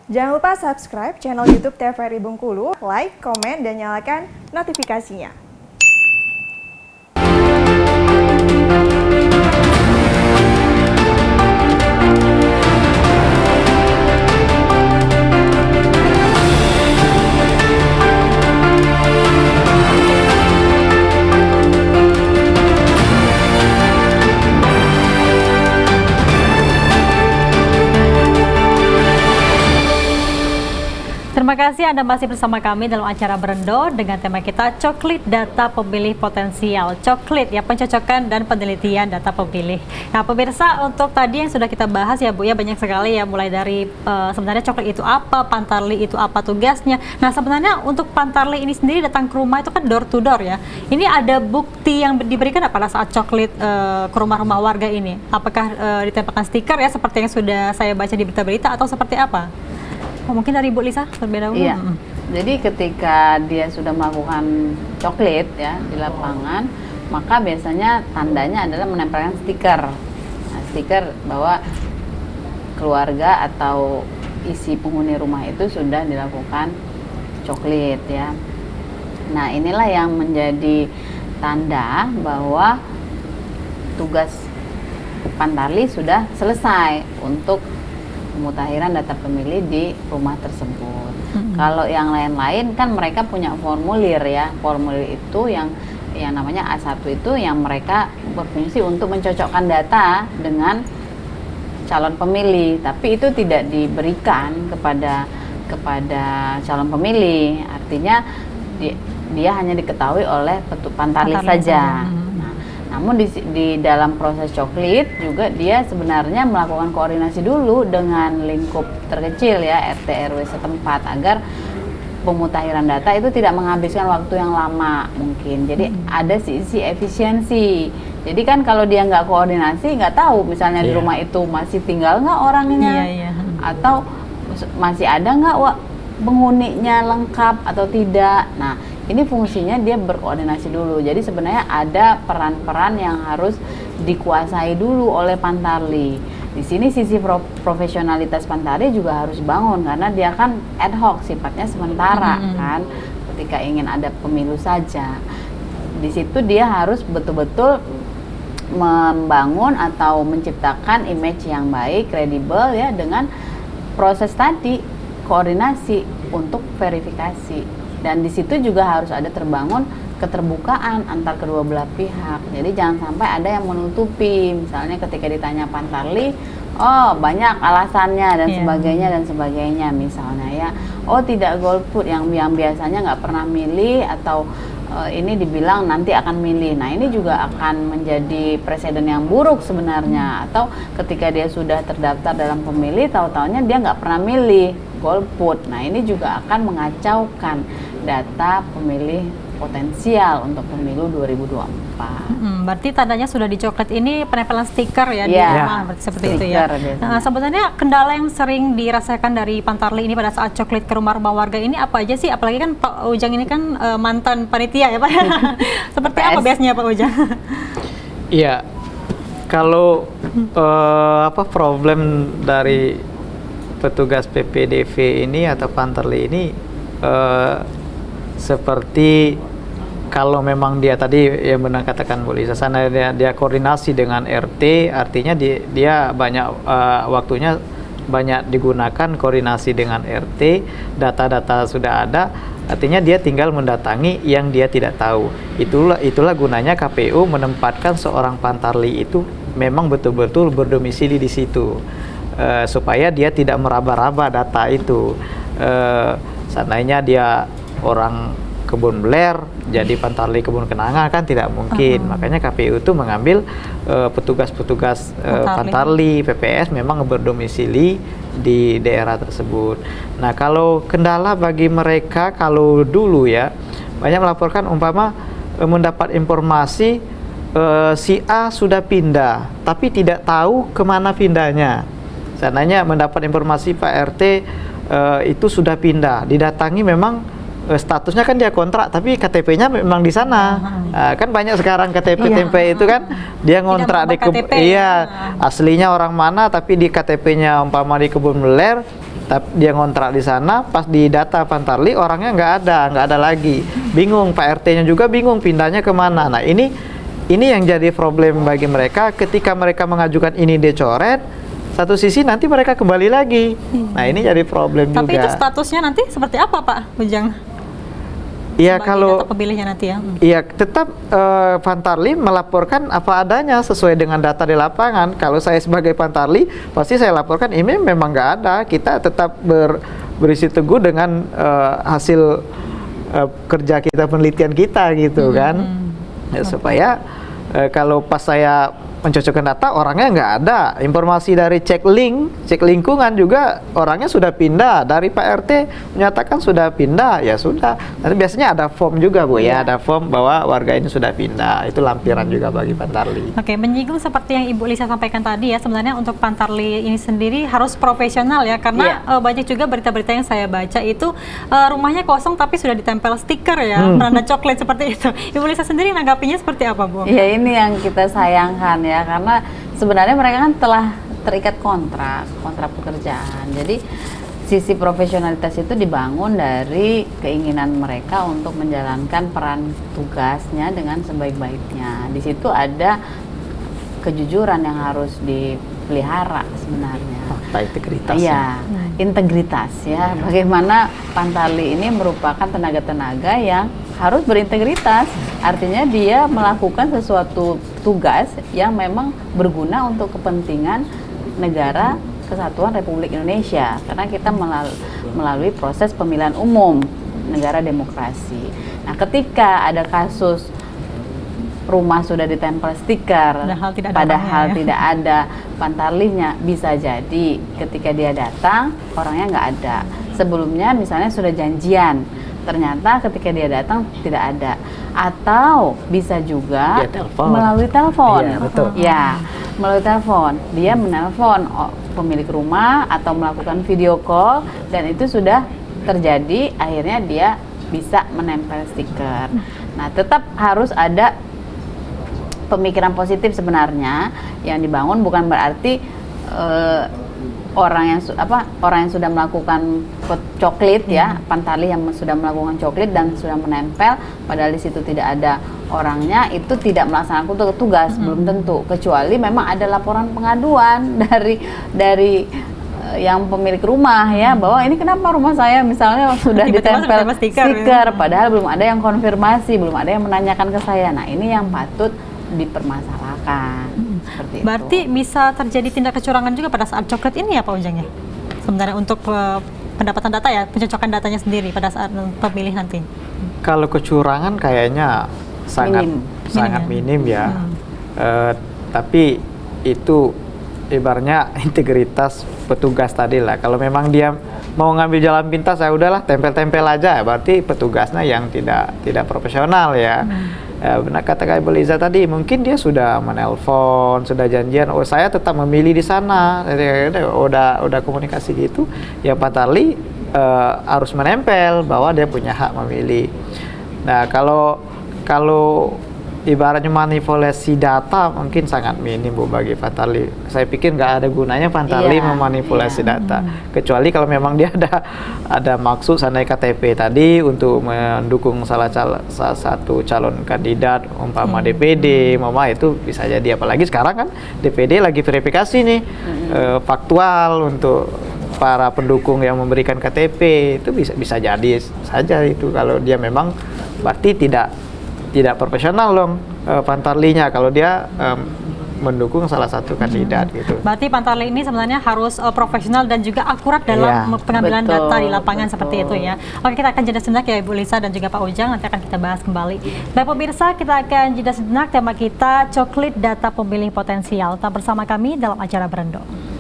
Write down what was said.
Jangan lupa subscribe channel YouTube TVRI Bengkulu, like, komen, dan nyalakan notifikasinya. Terima kasih Anda masih bersama kami dalam acara Berendo dengan tema kita Coklit Data Pemilih Potensial. Coklit ya, pencocokan dan penelitian data pemilih. Nah pemirsa, untuk tadi yang sudah kita bahas ya Bu ya, banyak sekali ya, mulai dari sebenarnya coklit itu apa, Pantarli itu apa tugasnya. Nah sebenarnya untuk Pantarli ini sendiri datang ke rumah itu kan door to door ya. Ini ada bukti yang diberikan pada saat coklit ke rumah-rumah warga ini? Apakah ditempelkan stiker ya seperti yang sudah saya baca di berita-berita atau seperti apa? Mungkin dari Bu Lisa terlebih dahulu. Iya. Jadi ketika dia sudah melakukan coklit ya di lapangan, maka biasanya tandanya adalah menempelkan stiker. Nah, stiker bahwa keluarga atau isi penghuni rumah itu sudah dilakukan coklit ya. Nah, inilah yang menjadi tanda bahwa tugas Pantarli sudah selesai untuk pemutakhiran data pemilih di rumah tersebut. Kalau yang lain-lain kan mereka punya formulir ya. Formulir itu yang namanya A1 itu yang mereka berfungsi untuk mencocokkan data dengan calon pemilih, tapi itu tidak diberikan kepada calon pemilih. Artinya dia hanya diketahui oleh Pantarli saja. Namun di dalam proses coklit juga dia sebenarnya melakukan koordinasi dulu dengan lingkup terkecil ya, RT RW setempat, agar pemutakhiran data itu tidak menghabiskan waktu yang lama mungkin. Jadi ada sisi efisiensi. Jadi kan kalau dia nggak koordinasi, nggak tahu misalnya di rumah itu masih tinggal nggak orangnya, atau masih ada nggak penghuninya lengkap atau tidak. Nah, ini fungsinya dia berkoordinasi dulu. Jadi sebenarnya ada peran-peran yang harus dikuasai dulu oleh Pantarli. Di sini sisi profesionalitas Pantarli juga harus bangun, karena dia kan ad hoc, sifatnya sementara kan. Ketika ingin ada pemilu saja, di situ dia harus betul-betul membangun atau menciptakan image yang baik, kredibel ya, dengan proses tadi koordinasi untuk verifikasi. Dan di situ juga harus ada terbangun keterbukaan antar kedua belah pihak. Jadi jangan sampai ada yang menutupi. Misalnya ketika ditanya Pantarli, oh banyak alasannya dan sebagainya misalnya ya. Oh tidak golput, yang biasanya nggak pernah milih, atau ini dibilang nanti akan milih. Nah ini juga akan menjadi presiden yang buruk sebenarnya. Atau ketika dia sudah terdaftar dalam pemilih, tahu-taunya dia nggak pernah milih, golput. Nah ini juga akan mengacaukan data pemilih potensial untuk pemilu 2024. Berarti tandanya sudah dicoklit ini penempelan stiker ya di rumah, seperti itu ya. Nah, sebenarnya kendala yang sering dirasakan dari Pantarli ini pada saat coklit ke rumah-rumah warga ini apa aja sih? Apalagi kan Pak Ujang ini kan mantan panitia ya Pak. Seperti apa biasanya Pak Ujang? Iya, kalau problem dari petugas PPDV ini atau Pantarli ini seperti kalau memang dia tadi yang benar katakan Bu Lisa, sana dia koordinasi dengan RT, artinya dia banyak waktunya banyak digunakan koordinasi dengan RT, data-data sudah ada, artinya dia tinggal mendatangi yang dia tidak tahu. Itulah gunanya KPU menempatkan seorang Pantarli itu memang betul-betul berdomisili di situ, supaya dia tidak meraba-raba data itu. Seandainya dia orang Kebun Beler jadi Pantarli Kebun Kenanga kan tidak mungkin. Makanya KPU itu mengambil petugas-petugas Pantarli PPS memang berdomisili di daerah tersebut. Nah kalau kendala bagi mereka, kalau dulu ya banyak melaporkan umpama mendapat informasi si A sudah pindah tapi tidak tahu kemana pindahnya. Seandainya mendapat informasi Pak RT itu sudah pindah, didatangi memang statusnya kan dia kontrak, tapi KTP-nya memang di sana. Kan banyak sekarang KTP-TP itu kan dia ngontrak di aslinya orang mana, tapi di KTP-nya umpama di Kebun Beler, Tapi dia ngontrak di sana, pas di data Pantarli orangnya nggak ada lagi. Bingung, Pak RT-nya juga bingung pindahnya kemana. Nah ini yang jadi problem bagi mereka ketika mereka mengajukan ini dicoret. Satu sisi nanti mereka kembali lagi. Nah ini jadi problem juga. Tapi itu statusnya nanti seperti apa Pak Ujang? Iya kalau data pemilihnya nanti ya. Iya tetap Pantarli melaporkan apa adanya sesuai dengan data di lapangan. Kalau saya sebagai Pantarli pasti saya laporkan ini memang nggak ada. Kita tetap berisi teguh dengan hasil kerja kita, penelitian kita gitu kan. Ya, supaya kalau pas saya mencocokkan data orangnya nggak ada, informasi dari cek lingkungan juga orangnya sudah pindah, dari Pak RT menyatakan sudah pindah, ya sudah. Nanti biasanya ada form juga Bu ya, ada form bahwa warga ini sudah pindah, itu lampiran juga bagi Pantarli. Oke, menyinggung seperti yang Ibu Lisa sampaikan tadi ya, sebenarnya untuk Pantarli ini sendiri harus profesional ya, karena banyak juga berita-berita yang saya baca itu rumahnya kosong tapi sudah ditempel stiker ya, beranda coklat seperti itu. Ibu Lisa sendiri nanggapinya seperti apa Bu? Ya ini yang kita sayangkan ya, karena sebenarnya mereka kan telah terikat kontrak pekerjaan. Jadi sisi profesionalitas itu dibangun dari keinginan mereka untuk menjalankan peran tugasnya dengan sebaik-baiknya. Di situ ada kejujuran yang harus dipelihara sebenarnya. Integritas. Iya, integritas ya. Bagaimana Pantarli ini merupakan tenaga-tenaga yang harus berintegritas. Artinya dia melakukan sesuatu tugas yang memang berguna untuk kepentingan negara Kesatuan Republik Indonesia, karena kita melalui proses pemilihan umum negara demokrasi. Nah, ketika ada kasus rumah sudah ditempel stiker, padahal tidak ada Pantarlinya, bisa jadi ketika dia datang orangnya nggak ada. Sebelumnya misalnya sudah janjian, ternyata ketika dia datang tidak ada, atau bisa juga melalui telepon. Iya, betul. Ya, melalui telepon dia menelpon pemilik rumah atau melakukan video call, dan itu sudah terjadi, akhirnya dia bisa menempel stiker. Nah, tetap harus ada pemikiran positif sebenarnya yang dibangun, bukan berarti orang yang sudah melakukan coklit ya, Pantarli yang sudah melakukan coklit dan sudah menempel padahal di situ tidak ada orangnya, itu tidak melaksanakan tugas. Belum tentu, kecuali memang ada laporan pengaduan dari yang pemilik rumah ya, bahwa ini kenapa rumah saya misalnya sudah ditempel stiker padahal belum ada yang konfirmasi, belum ada yang menanyakan ke saya. Nah, ini yang patut dipermasalahkan. Seperti berarti itu. bisa terjadi tindak kecurangan juga pada saat coklat ini ya Pak Ujang ya? Sebenarnya untuk pendapatan data ya, pencocokan datanya sendiri pada saat pemilih nanti. Kalau kecurangan kayaknya sangat minim ya. Tapi itu ibaratnya integritas petugas tadi lah. Kalau memang dia mau ngambil jalan pintas, ya udahlah tempel-tempel aja. Berarti petugasnya yang tidak profesional ya. Benar kata Ibu Liza tadi, mungkin dia sudah menelpon, sudah janjian, oh saya tetap memilih di sana, udah komunikasi gitu, ya Pantarli harus menempel bahwa dia punya hak memilih. Nah kalau ibaratnya manipulasi data mungkin sangat minim Bu bagi Pantarli. Saya pikir nggak ada gunanya Pantarli memanipulasi data, kecuali kalau memang dia ada maksud sanai KTP tadi untuk mendukung salah satu calon kandidat, umpama DPD, itu bisa jadi. Apalagi sekarang kan DPD lagi verifikasi nih faktual untuk para pendukung yang memberikan KTP, itu bisa jadi saja itu kalau dia memang berarti tidak profesional dong Pantarlinya kalau dia mendukung salah satu kandidat gitu. Berarti Pantarli ini sebenarnya harus profesional dan juga akurat dalam pengambilan data di lapangan seperti itu ya. Oke, kita akan jeda sejenak ya Ibu Lisa dan juga Pak Ujang, nanti akan kita bahas kembali. Baik pemirsa, kita akan jeda sejenak, tema kita coklit data pemilih potensial. Tetap bersama kami dalam acara Berendo.